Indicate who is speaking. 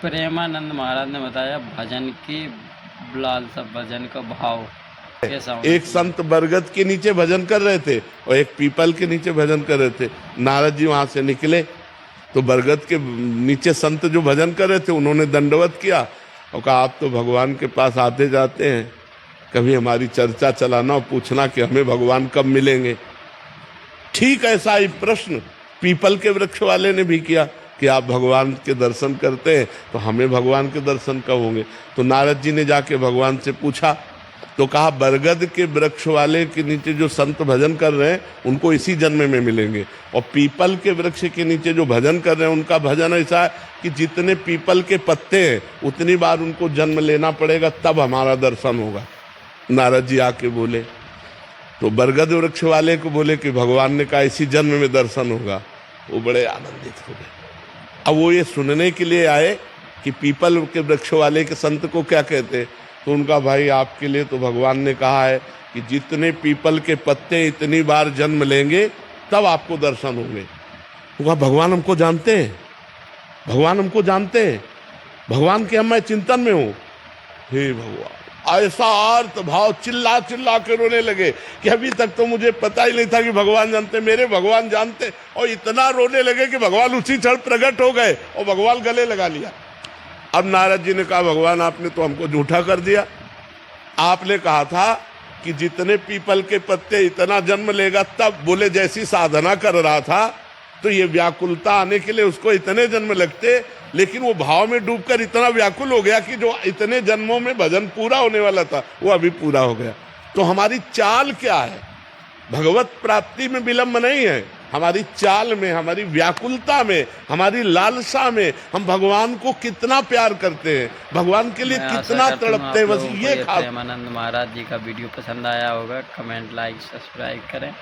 Speaker 1: प्रेमानंद महाराज ने बताया भजन की लालसा, भजन का भाव कैसा होना
Speaker 2: एक
Speaker 1: चाहिए।
Speaker 2: संत बरगद के नीचे भजन कर रहे थे और एक पीपल के नीचे भजन कर रहे थे। नारद जी वहां से निकले तो बरगद के नीचे संत जो भजन कर रहे थे उन्होंने दंडवत किया और कहा आप तो भगवान के पास आते जाते हैं, कभी हमारी चर्चा चलाना और पूछना कि हमें भगवान कब मिलेंगे। ठीक ऐसा ही प्रश्न पीपल के वृक्ष वाले ने भी किया कि आप भगवान के दर्शन करते हैं तो हमें भगवान के दर्शन कब होंगे। तो नारद जी ने जाके भगवान से पूछा तो कहा बरगद के वृक्ष वाले के नीचे जो संत भजन कर रहे हैं उनको इसी जन्म में मिलेंगे, और पीपल के वृक्ष के नीचे जो भजन कर रहे हैं उनका भजन ऐसा है कि जितने पीपल के पत्ते हैं उतनी बार उनको जन्म लेना पड़ेगा तब हमारा दर्शन होगा। नारद जी आके बोले तो बरगद वृक्ष वाले को बोले कि भगवान ने कहा इसी जन्म में दर्शन होगा। वो बड़े आनंदित हो गए। अब वो ये सुनने के लिए आए कि पीपल के वृक्ष वाले के संत को क्या कहते, तो उनका भाई आपके लिए तो भगवान ने कहा है कि जितने पीपल के पत्ते इतनी बार जन्म लेंगे तब आपको दर्शन होंगे। वो कहा भगवान हमको जानते हैं, भगवान हमको जानते हैं, भगवान के हम मैं चिंतन में हूँ। हे भगवान, ऐसा अर्थ भाव चिल्ला चिल्ला के रोने लगे कि अभी तक तो मुझे पता ही नहीं था कि भगवान जानते, मेरे भगवान जानते, और इतना रोने लगे कि भगवान उसी क्षण प्रकट हो गए और भगवान गले लगा लिया। अब नारद जी ने कहा भगवान आपने तो हमको झूठा कर दिया, आपने कहा था कि जितने पीपल के पत्ते इतना जन्म लेगा तब। बोले जैसी साधना कर रहा था तो ये व्याकुलता आने के लिए उसको इतने जन्म लगते, लेकिन वो भाव में डूबकर इतना व्याकुल हो गया कि जो इतने जन्मों में भजन पूरा होने वाला था वो अभी पूरा हो गया। तो हमारी चाल क्या है, भगवत प्राप्ति में विलंब नहीं है, हमारी चाल में, हमारी व्याकुलता में, हमारी लालसा में हम भगवान को कितना प्यार करते हैं, भगवान के लिए कितना तड़पते हैं। बस ये
Speaker 1: प्रेमानंद महाराज जी का वीडियो पसंद आया होगा, कमेंट लाइक सब्सक्राइब करें।